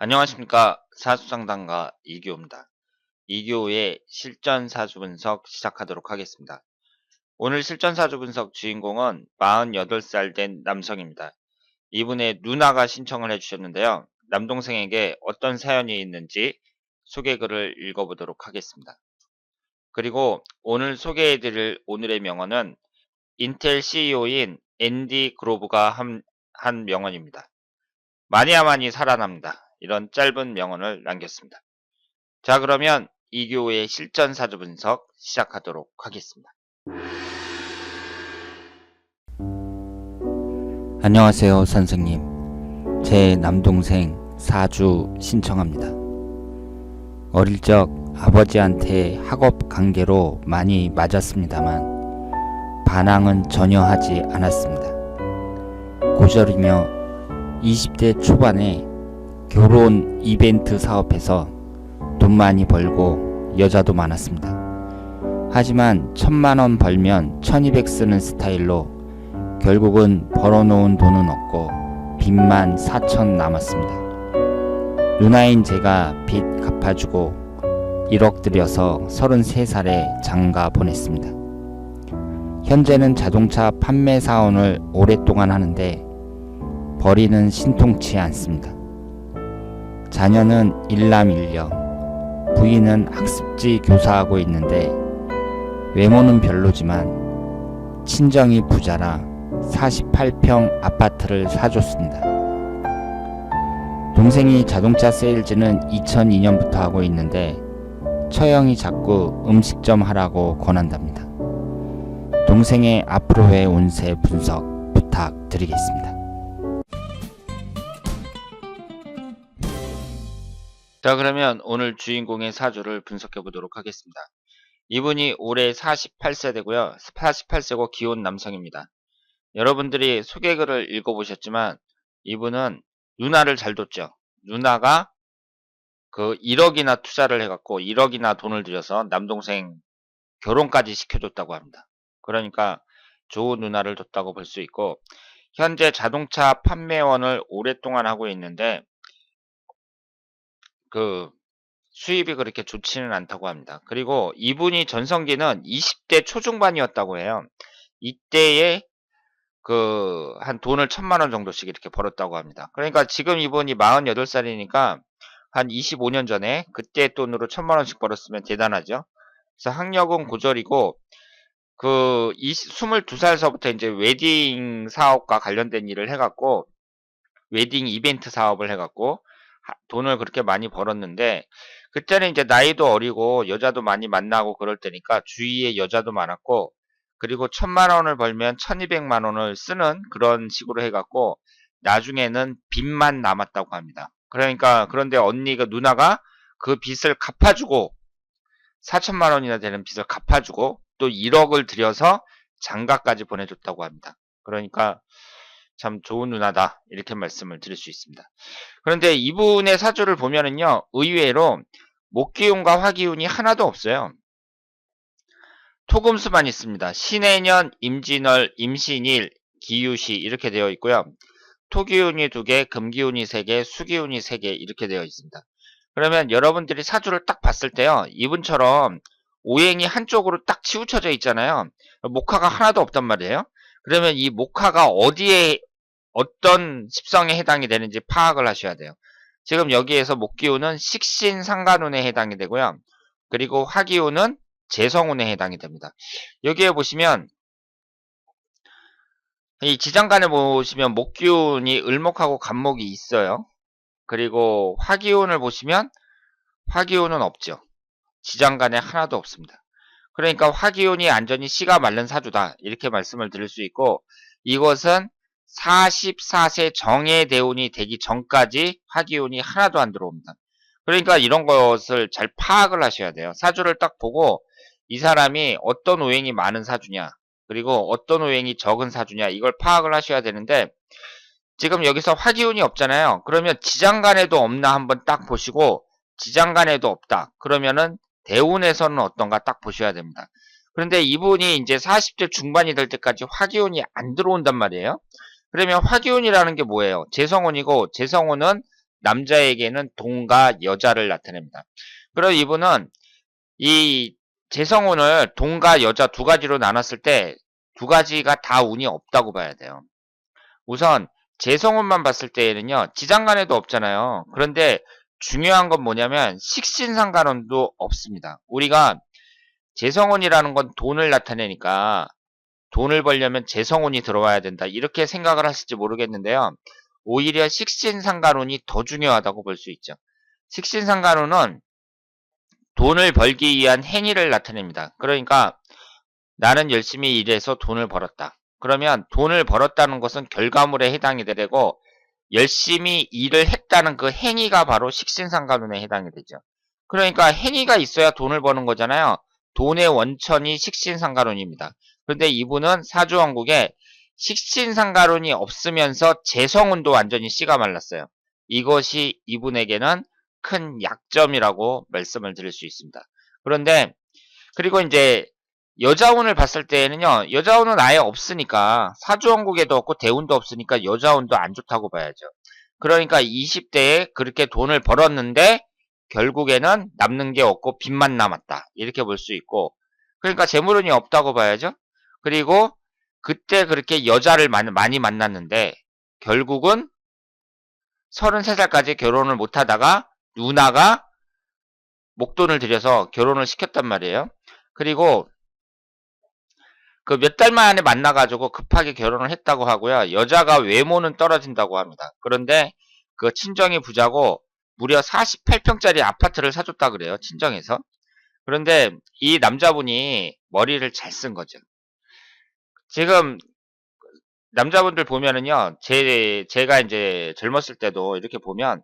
안녕하십니까. 사주상담가 이교입니다. 이교의 실전 사주 분석 시작하도록 하겠습니다. 오늘 실전 사주 분석 주인공은 48살 된 남성입니다. 이분의 누나가 신청을 해주셨는데요. 남동생에게 어떤 사연이 있는지 소개글을 읽어보도록 하겠습니다. 그리고 오늘 소개해드릴 오늘의 명언은 인텔 CEO인 앤디 그로브가 한 명언입니다. 많이야많이 살아납니다. 이런 짧은 명언을 남겼습니다. 자, 그러면 이교의 실전 사주 분석 시작하도록 하겠습니다. 안녕하세요, 선생님. 제 남동생 사주 신청합니다. 어릴 적 아버지한테 학업 관계로 많이 맞았습니다만 반항은 전혀 하지 않았습니다. 고졸이며 20대 초반에 결혼 이벤트 사업에서 돈 많이 벌고 여자도 많았습니다. 하지만 1000만원 벌면 1200 쓰는 스타일로 결국은 벌어놓은 돈은 없고 빚만 4000 남았습니다. 누나인 제가 빚 갚아주고 1억 들여서 33살에 장가 보냈습니다. 현재는 자동차 판매 사원을 오랫동안 하는데 벌이는 신통치 않습니다. 자녀는 일남일녀, 부인은 학습지 교사하고 있는데 외모는 별로지만 친정이 부자라 48평 아파트를 사줬습니다. 동생이 자동차 세일즈는 2002년부터 하고 있는데 처형이 자꾸 음식점 하라고 권한답니다. 동생의 앞으로의 운세 분석 부탁드리겠습니다. 자, 그러면 오늘 주인공의 사주를 분석해 보도록 하겠습니다. 이분이 올해 48세 되고요. 48세고 기혼 남성입니다. 여러분들이 소개글을 읽어보셨지만 이분은 누나를 잘 뒀죠. 누나가 그 1억이나 투자를 해갖고 1억이나 돈을 들여서 남동생 결혼까지 시켜줬다고 합니다. 그러니까 좋은 누나를 뒀다고 볼 수 있고, 현재 자동차 판매원을 오랫동안 하고 있는데 그 수입이 그렇게 좋지는 않다고 합니다. 그리고 이분이 전성기는 20대 초중반이었다고 해요. 이때에 한 돈을 1000만원 정도씩 이렇게 벌었다고 합니다. 그러니까 지금 이분이 48살이니까 한 25년 전에 그때 돈으로 1000만원씩 벌었으면 대단하죠. 그래서 학력은 고졸이고, 22살서부터 이제 웨딩 사업과 관련된 일을 해갖고, 웨딩 이벤트 사업을 해갖고, 돈을 그렇게 많이 벌었는데, 그때는 이제 나이도 어리고, 여자도 많이 만나고 그럴 때니까, 주위에 여자도 많았고, 그리고 1000만원을 벌면 1200만원을 쓰는 그런 식으로 해갖고, 나중에는 빚만 남았다고 합니다. 그러니까, 그런데 누나가 그 빚을 갚아주고, 4천만원이나 되는 빚을 갚아주고, 또 1억을 들여서 장가까지 보내줬다고 합니다. 그러니까, 참 좋은 누나다, 이렇게 말씀을 드릴 수 있습니다. 그런데 이분의 사주를 보면은요, 의외로 목기운과 화기운이 하나도 없어요. 토금수만 있습니다. 신해년, 임진월, 임신일, 기유시 이렇게 되어 있고요. 토기운이 2개, 금기운이 3개, 수기운이 3개 이렇게 되어 있습니다. 그러면 여러분들이 사주를 딱 봤을 때요, 이분처럼 오행이 한쪽으로 딱 치우쳐져 있잖아요. 목화가 하나도 없단 말이에요. 그러면 이 목화가 어디에 어떤 십성에 해당이 되는지 파악을 하셔야 돼요. 지금 여기에서 목기운은 식신상간운에 해당이 되고요. 그리고 화기운은 재성운에 해당이 됩니다. 여기에 보시면 이 지장간에 보시면 목기운이 을목하고 간목이 있어요. 그리고 화기운을 보시면 화기운은 없죠. 지장간에 하나도 없습니다. 그러니까 화기운이 안전히 씨가 마른 사주다, 이렇게 말씀을 드릴 수 있고, 이것은 44세 정해대운이 되기 전까지 화기운이 하나도 안 들어옵니다. 그러니까 이런 것을 잘 파악을 하셔야 돼요. 사주를 딱 보고 이 사람이 어떤 오행이 많은 사주냐, 그리고 어떤 오행이 적은 사주냐, 이걸 파악을 하셔야 되는데, 지금 여기서 화기운이 없잖아요. 그러면 지장간에도 없나 한번 딱 보시고, 지장간에도 없다, 그러면은 대운에서는 어떤가 딱 보셔야 됩니다. 그런데 이분이 이제 40대 중반이 될 때까지 화기운이 안 들어온단 말이에요. 그러면 화기운이라는 게 뭐예요? 재성운이고, 재성운은 남자에게는 돈과 여자를 나타냅니다. 그리고 이분은 이 재성운을 돈과 여자 두 가지로 나눴을 때 두 가지가 다 운이 없다고 봐야 돼요. 우선 재성운만 봤을 때에는요, 지장간에도 없잖아요. 그런데 중요한 건 뭐냐면 식신상간운도 없습니다. 우리가 재성운이라는 건 돈을 나타내니까 돈을 벌려면 재성운이 들어와야 된다, 이렇게 생각을 하실지 모르겠는데요. 오히려 식신상간운이 더 중요하다고 볼 수 있죠. 식신상간운은 돈을 벌기 위한 행위를 나타냅니다. 그러니까 나는 열심히 일해서 돈을 벌었다. 그러면 돈을 벌었다는 것은 결과물에 해당이 되고, 열심히 일을 했다는 그 행위가 바로 식신상간운에 해당이 되죠. 그러니까 행위가 있어야 돈을 버는 거잖아요. 돈의 원천이 식신상간운입니다. 그런데 이분은 사주왕국에 식신상간운이 없으면서 재성운도 완전히 씨가 말랐어요. 이것이 이분에게는 큰 약점이라고 말씀을 드릴 수 있습니다. 그런데 그리고 이제 여자운을 봤을 때에는요, 여자운은 아예 없으니까, 사주왕국에도 없고 대운도 없으니까 여자운도 안 좋다고 봐야죠. 그러니까 20대에 그렇게 돈을 벌었는데 결국에는 남는 게 없고 빚만 남았다, 이렇게 볼 수 있고, 그러니까 재물운이 없다고 봐야죠. 그리고 그때 그렇게 여자를 많이 만났는데 결국은 33살까지 결혼을 못하다가 누나가 목돈을 들여서 결혼을 시켰단 말이에요. 그리고 그 몇 달 만에 만나가지고 급하게 결혼을 했다고 하고요. 여자가 외모는 떨어진다고 합니다. 그런데 그 친정이 부자고 무려 48평짜리 아파트를 사줬다 그래요. 친정에서. 그런데 이 남자분이 머리를 잘 쓴 거죠. 지금 남자분들 보면은요, 제가 이제 젊었을 때도 이렇게 보면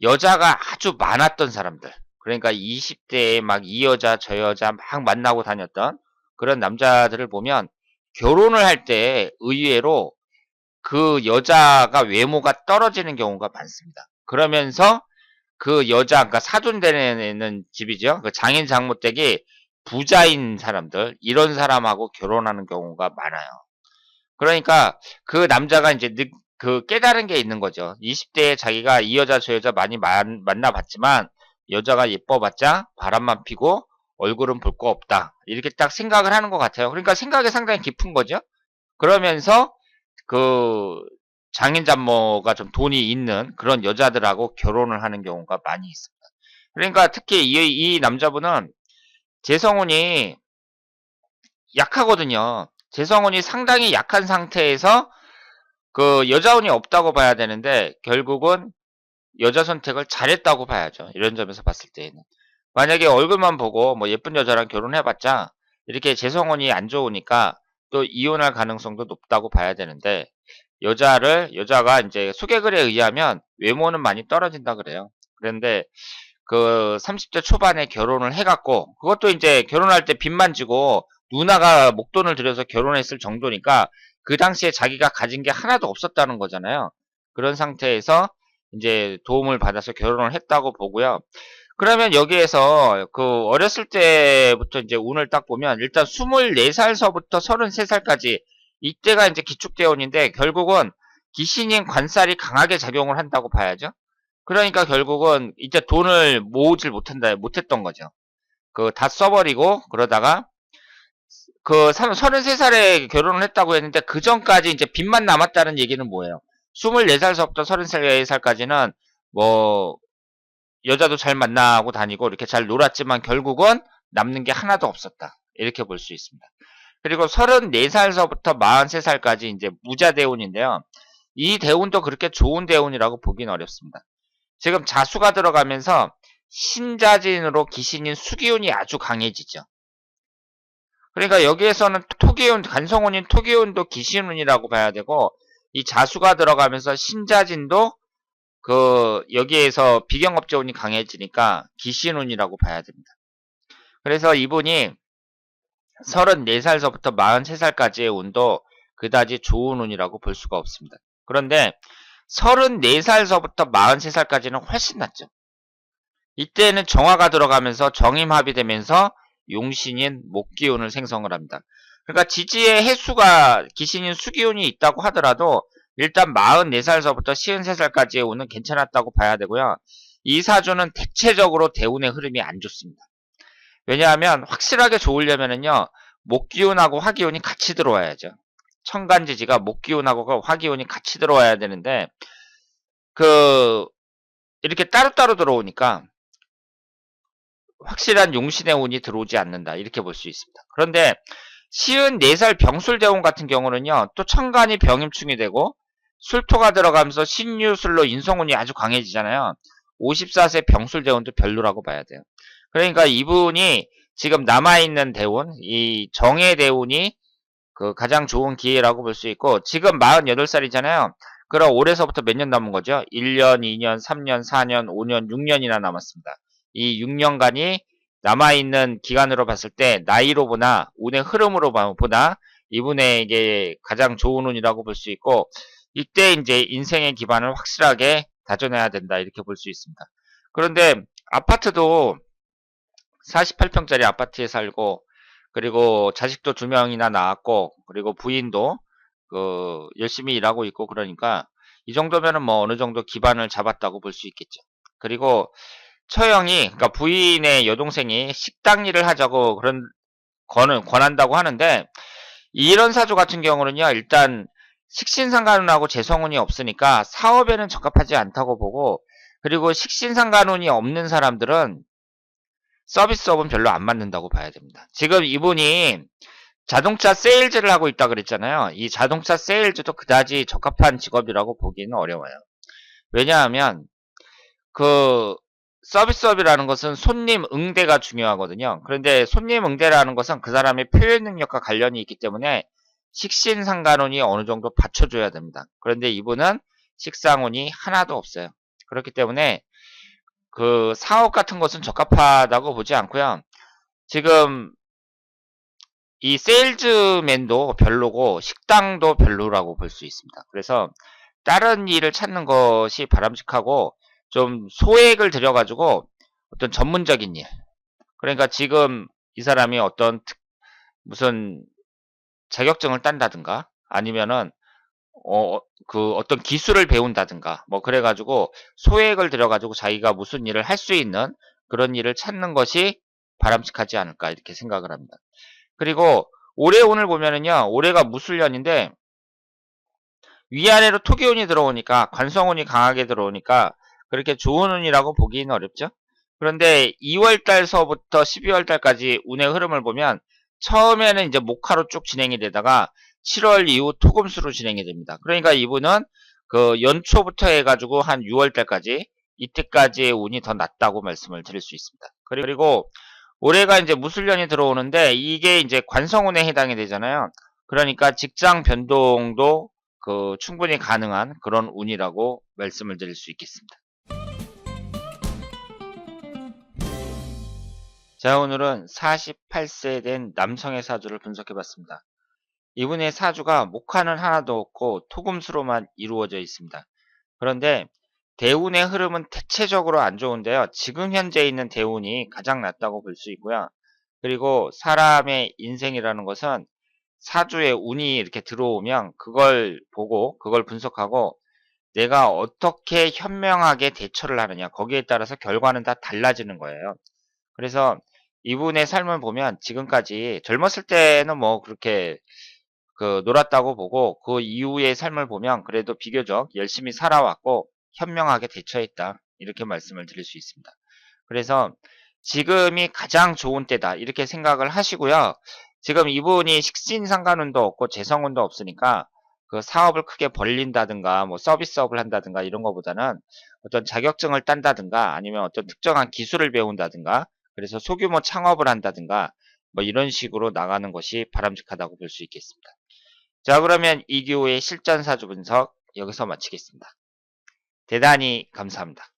여자가 아주 많았던 사람들, 그러니까 20대에 막 이 여자 저 여자 막 만나고 다녔던 그런 남자들을 보면 결혼을 할 때 의외로 그 여자가 외모가 떨어지는 경우가 많습니다. 그러면서 그 여자, 그러니까 사돈되는 집이죠. 그 장인 장모댁이 부자인 사람들, 이런 사람하고 결혼하는 경우가 많아요. 그러니까 그 남자가 이제 그 깨달은 게 있는 거죠. 20대에 자기가 이 여자 저 여자 많이 만나봤지만 여자가 예뻐봤자 바람만 피고 얼굴은 볼 거 없다, 이렇게 딱 생각을 하는 것 같아요. 그러니까 생각이 상당히 깊은 거죠. 그러면서 그 장인장모가 좀 돈이 있는 그런 여자들하고 결혼을 하는 경우가 많이 있습니다. 그러니까 특히 이 남자분은 재성운이 약하거든요. 재성운이 상당히 약한 상태에서 그 여자운이 없다고 봐야 되는데 결국은 여자 선택을 잘했다고 봐야죠. 이런 점에서 봤을 때에는. 만약에 얼굴만 보고 뭐 예쁜 여자랑 결혼해봤자 이렇게 재성운이 안 좋으니까 또 이혼할 가능성도 높다고 봐야 되는데, 여자가 이제 소개글에 의하면 외모는 많이 떨어진다 그래요. 그런데 그 30대 초반에 결혼을 해갖고, 그것도 이제 결혼할 때 빚만 지고 누나가 목돈을 들여서 결혼했을 정도니까 그 당시에 자기가 가진 게 하나도 없었다는 거잖아요. 그런 상태에서 이제 도움을 받아서 결혼을 했다고 보고요. 그러면 여기에서 그 어렸을 때부터 이제 운을 딱 보면 일단 24살서부터 33살까지 이때가 이제 기축대운인데 결국은 기신인 관살이 강하게 작용을 한다고 봐야죠. 그러니까 결국은 이제 돈을 모으질 못했던 거죠. 그 다 써버리고 그러다가 그 33살에 결혼을 했다고 했는데 그 전까지 이제 빚만 남았다는 얘기는 뭐예요? 24살서부터 33살까지는 뭐 여자도 잘 만나고 다니고 이렇게 잘 놀았지만 결국은 남는 게 하나도 없었다, 이렇게 볼 수 있습니다. 그리고 34살서부터 43살까지 이제 무자대운인데요. 이 대운도 그렇게 좋은 대운이라고 보긴 어렵습니다. 지금 자수가 들어가면서 신자진으로 기신인 수기운이 아주 강해지죠. 그러니까 여기에서는 토기운, 간성운인 토기운도 기신운이라고 봐야 되고, 이 자수가 들어가면서 신자진도 그 여기에서 비경업제운이 강해지니까 기신운이라고 봐야 됩니다. 그래서 이분이 34살서부터 43살까지의 운도 그다지 좋은 운이라고 볼 수가 없습니다. 그런데 34살서부터 43살까지는 훨씬 낫죠. 이때는 정화가 들어가면서 정임합이 되면서 용신인 목기운을 생성을 합니다. 그러니까 지지의 해수가 기신인 수기운이 있다고 하더라도 일단 44살서부터 53살까지의 운은 괜찮았다고 봐야 되고요. 이 사주는 대체적으로 대운의 흐름이 안 좋습니다. 왜냐하면 확실하게 좋으려면은요, 목기운하고 화기운이 같이 들어와야죠. 천간지지가 목기운하고 화기운이 같이 들어와야 되는데, 이렇게 따로따로 들어오니까 확실한 용신의 운이 들어오지 않는다. 이렇게 볼 수 있습니다. 그런데 54살 병술대운 같은 경우는요, 또 천간이 병임충이 되고, 술토가 들어가면서 신유술로 인성운이 아주 강해지잖아요. 54세 병술대운도 별로라고 봐야 돼요. 그러니까 이분이 지금 남아있는 대운, 이 정의 대운이 가장 좋은 기회라고 볼 수 있고, 지금 48살이잖아요. 그럼 올해서부터 몇 년 남은 거죠? 1년, 2년, 3년, 4년, 5년, 6년이나 남았습니다. 이 6년간이 남아있는 기간으로 봤을 때, 나이로 보나, 운의 흐름으로 보나, 이분에게 가장 좋은 운이라고 볼 수 있고, 이때 이제 인생의 기반을 확실하게 다져내야 된다. 이렇게 볼 수 있습니다. 그런데 아파트도 48평짜리 아파트에 살고, 그리고 자식도 2명이나 낳았고, 그리고 부인도 열심히 일하고 있고, 그러니까 이 정도면은 뭐 어느 정도 기반을 잡았다고 볼 수 있겠죠. 그리고 처형이, 그러니까 부인의 여동생이 식당 일을 하자고 권한다고 하는데, 이런 사주 같은 경우는요, 일단 식신상간운하고 재성운이 없으니까 사업에는 적합하지 않다고 보고, 그리고 식신상간운이 없는 사람들은 서비스업은 별로 안 맞는다고 봐야 됩니다. 지금 이분이 자동차 세일즈를 하고 있다 그랬잖아요. 이 자동차 세일즈도 그다지 적합한 직업이라고 보기는 어려워요. 왜냐하면 그 서비스업이라는 것은 손님 응대가 중요하거든요. 그런데 손님 응대라는 것은 그 사람의 표현 능력과 관련이 있기 때문에 식신상간운이 어느 정도 받쳐줘야 됩니다. 그런데 이분은 식상운이 하나도 없어요. 그렇기 때문에 사업 같은 것은 적합하다고 보지 않고요. 지금 이 세일즈맨도 별로고 식당도 별로라고 볼 수 있습니다. 그래서 다른 일을 찾는 것이 바람직하고, 좀 소액을 들여가지고 어떤 전문적인 일, 그러니까 지금 이 사람이 무슨 자격증을 딴다든가, 아니면은 어떤 기술을 배운다든가, 뭐 그래가지고 소액을 들여가지고 자기가 무슨 일을 할 수 있는 그런 일을 찾는 것이 바람직하지 않을까 이렇게 생각을 합니다. 그리고 올해 운을 보면은요, 올해가 무술년인데 위아래로 토기운이 들어오니까, 관성운이 강하게 들어오니까 그렇게 좋은 운이라고 보기는 어렵죠. 그런데 2월달서부터 12월달까지 운의 흐름을 보면, 처음에는 이제 목화로 쭉 진행이 되다가 7월 이후 토금수로 진행이 됩니다. 그러니까 이분은 연초부터 해가지고 한 6월달까지, 이때까지의 운이 더 낫다고 말씀을 드릴 수 있습니다. 그리고 올해가 이제 무술년이 들어오는데, 이게 이제 관성운에 해당이 되잖아요. 그러니까 직장 변동도 충분히 가능한 그런 운이라고 말씀을 드릴 수 있겠습니다. 자, 오늘은 48세 된 남성의 사주를 분석해 봤습니다. 이분의 사주가 목화는 하나도 없고 토금수로만 이루어져 있습니다. 그런데 대운의 흐름은 대체적으로 안 좋은데요. 지금 현재 있는 대운이 가장 낫다고 볼 수 있고요. 그리고 사람의 인생이라는 것은 사주에 운이 이렇게 들어오면 그걸 보고, 그걸 분석하고, 내가 어떻게 현명하게 대처를 하느냐, 거기에 따라서 결과는 다 달라지는 거예요. 그래서 이분의 삶을 보면, 지금까지 젊었을 때는 뭐 그렇게 놀았다고 보고, 그 이후의 삶을 보면 그래도 비교적 열심히 살아왔고 현명하게 대처했다, 이렇게 말씀을 드릴 수 있습니다. 그래서 지금이 가장 좋은 때다, 이렇게 생각을 하시고요. 지금 이분이 식신상간운도 없고 재성운도 없으니까 사업을 크게 벌린다든가, 뭐 서비스업을 한다든가 이런 것보다는 어떤 자격증을 딴다든가, 아니면 어떤 특정한 기술을 배운다든가, 그래서 소규모 창업을 한다든가, 뭐 이런 식으로 나가는 것이 바람직하다고 볼 수 있겠습니다. 자, 그러면 이기호의 실전사주 분석 여기서 마치겠습니다. 대단히 감사합니다.